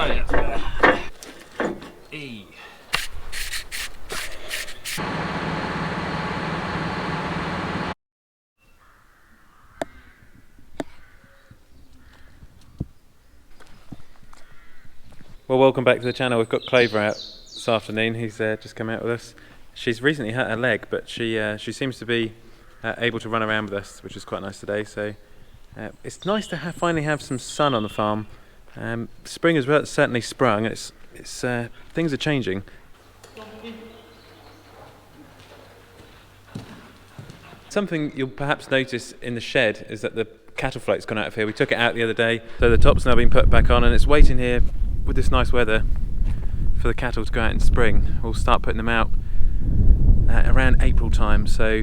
yeah, that's better. E. Well, welcome back to the channel. We've got Clover out this afternoon. He's just come out with us. She's recently hurt her leg, but she seems to be able to run around with us, which is quite nice today. So it's nice to finally have some sun on the farm. Spring has certainly sprung. It's things are changing. Something you'll perhaps notice in the shed is that the cattle float's gone out of here. We took it out the other day, so the top's now been put back on, and it's waiting here with this nice weather for the cattle to go out in spring. We'll start putting them out around April time, so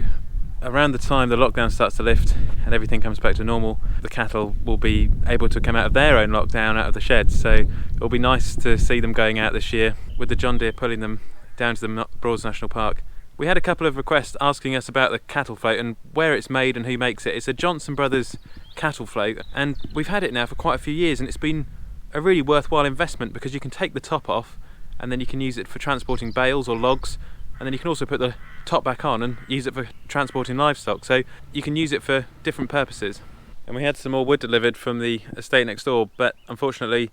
around the time the lockdown starts to lift and everything comes back to normal, the cattle will be able to come out of their own lockdown out of the sheds. So it'll be nice to see them going out this year with the John Deere pulling them down to the Broads National Park. We had a couple of requests asking us about the cattle float and where it's made and who makes it. It's a Johnson Brothers cattle float, and we've had it now for quite a few years, and it's been a really worthwhile investment because you can take the top off and then you can use it for transporting bales or logs, and then you can also put the top back on and use it for transporting livestock, so you can use it for different purposes. And we had some more wood delivered from the estate next door, but unfortunately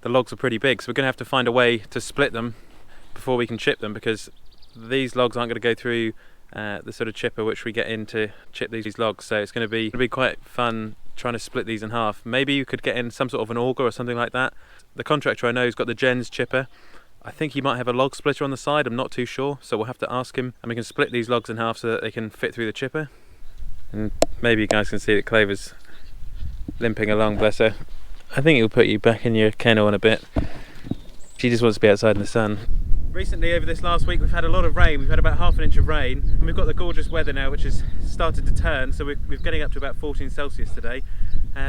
the logs are pretty big, so we're going to have to find a way to split them before we can chip them, because these logs aren't going to go through the sort of chipper which we get in to chip these logs. So it's going to be quite fun trying to split these in half. Maybe you could get in some sort of an auger or something like that. The contractor I know has got the Jens chipper. I think he might have a log splitter on the side, I'm not too sure, so we'll have to ask him, and we can split these logs in half so that they can fit through the chipper. And maybe you guys can see that Clover's limping along, bless her. I think it'll put you back in your kennel in a bit. She just wants to be outside in the sun. Recently, over this last week, we've had a lot of rain. We've had about ½ inch of rain, and we've got the gorgeous weather now, which has started to turn, so we're getting up to about 14 Celsius today.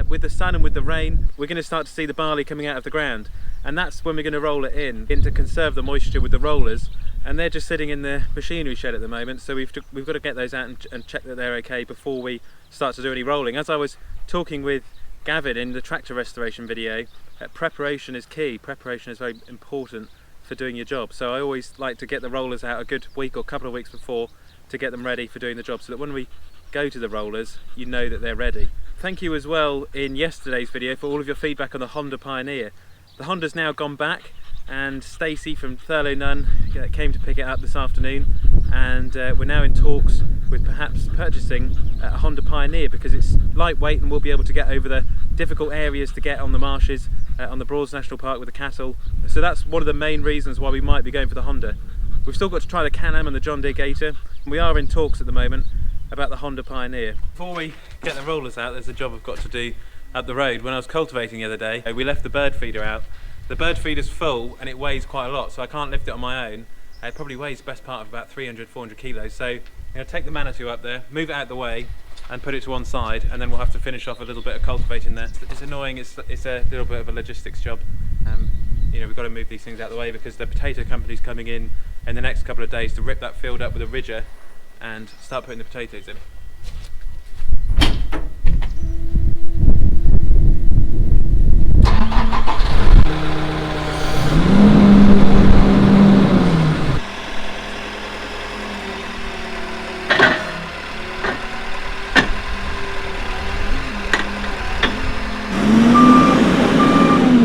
With the sun and with the rain, we're going to start to see the barley coming out of the ground, and that's when we're going to roll it in to conserve the moisture with the rollers, and they're just sitting in the machinery shed at the moment, so we've got to get those out and check that they're okay before we start to do any rolling. As I was talking with Gavin in the tractor restoration video, preparation is key. Preparation is very important for doing your job, so I always like to get the rollers out a good week or couple of weeks before to get them ready for doing the job, so that when we go to the rollers you know that they're ready. Thank you as well in yesterday's video for all of your feedback on the Honda Pioneer. The Honda's now gone back, and Stacey from Thurlow Nunn came to pick it up this afternoon, and we're now in talks with perhaps purchasing a Honda Pioneer because it's lightweight and we'll be able to get over the difficult areas to get on the marshes on the Broads National Park with the cattle. So that's one of the main reasons why we might be going for the Honda. We've still got to try the Can-Am and the John Deere Gator, and we are in talks at the moment about the Honda Pioneer. Before we get the rollers out, there's a job I've got to do up the road. When I was cultivating the other day, we left the bird feeder out. The bird feeder's full and it weighs quite a lot, so I can't lift it on my own. It probably weighs the best part of about 300-400 kilos. So I'm going to take the Manitou up there, move it out the way and put it to one side, and then we'll have to finish off a little bit of cultivating there. It's annoying, it's a little bit of a logistics job. You know, we've got to move these things out of the way because the potato company's coming in the next couple of days to rip that field up with a ridger and start putting the potatoes in.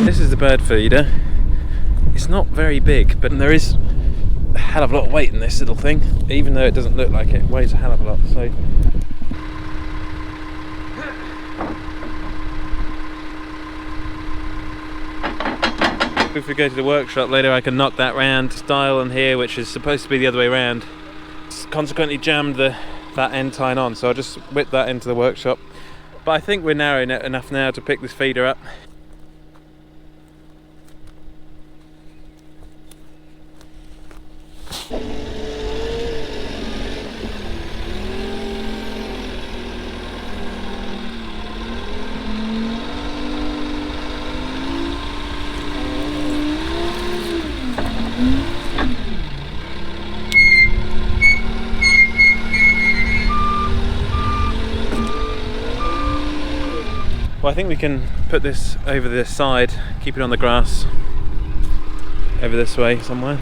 This is the bird feeder. It's not very big, but there is a hell of a lot of weight in this little thing, even though it doesn't look like it. It weighs a hell of a lot. So if we go to the workshop later, I can knock that round style on here, which is supposed to be the other way around. It's consequently jammed that end tine on, so I'll just whip that into the workshop. But I think we're narrow enough now to pick this feeder up. Well, I think we can put this over the side, keep it on the grass, over this way somewhere.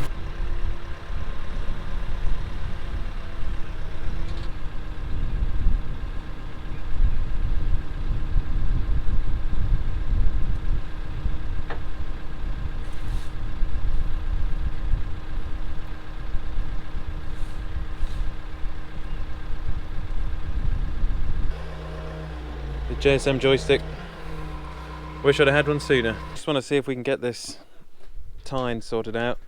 The JSM joystick. Wish I'd have had one sooner. Just want to see if we can get this tine sorted out.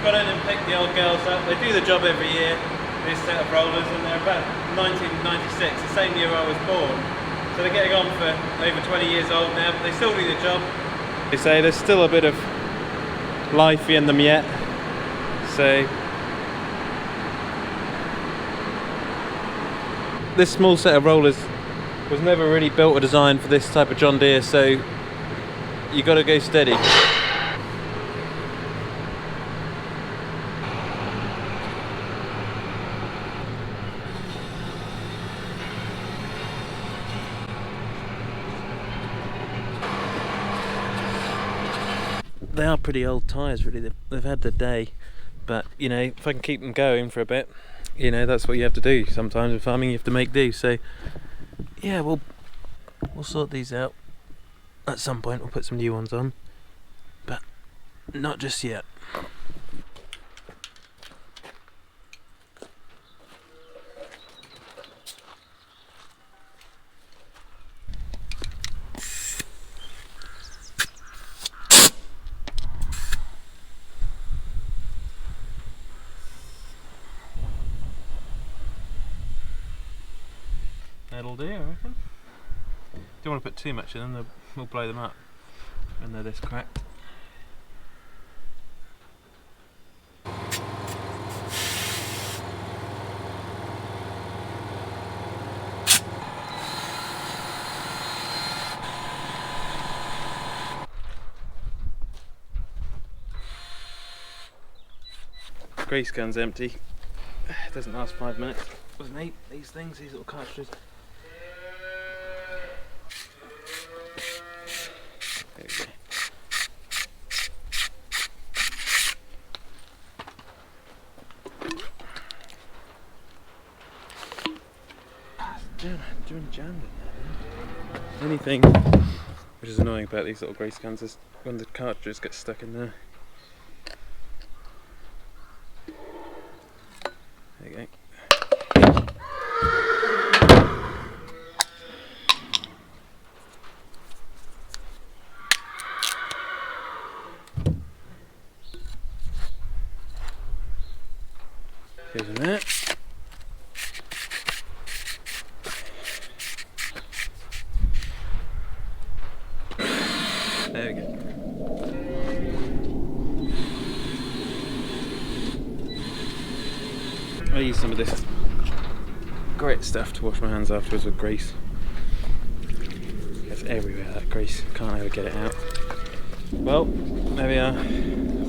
Got in and picked the old girls up. They do the job every year, this set of rollers, and they're about 1996, the same year I was born. So they're getting on for over 20 years old now, but they still do the job. They say there's still a bit of life in them yet. So this small set of rollers was never really built or designed for this type of John Deere, so you got to go steady. They are pretty old tyres really, they've had their day, but you know, if I can keep them going for a bit, you know, that's what you have to do sometimes in farming, you have to make do. So yeah, we'll sort these out at some point. We'll put some new ones on, but not just yet. That'll do, I reckon. Don't want to put too much in them, we'll blow them up when they're this cracked. Grease gun's empty. It doesn't last 5 minutes. Doesn't eat these things, these little cartridges. There we go. Doing jammed in there. Only thing which is annoying about these little grease guns is when the cartridges get stuck in there. There you go. Here's that. There we go. I use some of this grit stuff to wash my hands afterwards with grease. It's everywhere, that grease. Can't ever get it out. Well, there we are.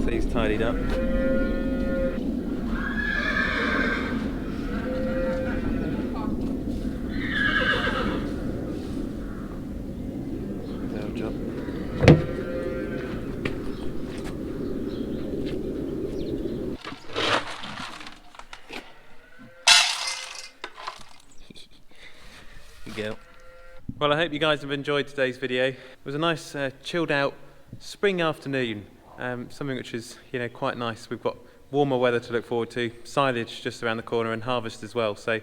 These tidied up. Job. Go. Well, I hope you guys have enjoyed today's video. It was a nice chilled out spring afternoon, something which is quite nice. We've got warmer weather to look forward to, silage just around the corner and harvest as well. So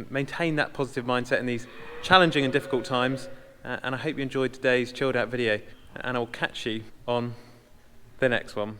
maintain that positive mindset in these challenging and difficult times, and I hope you enjoyed today's chilled out video, and I'll catch you on the next one.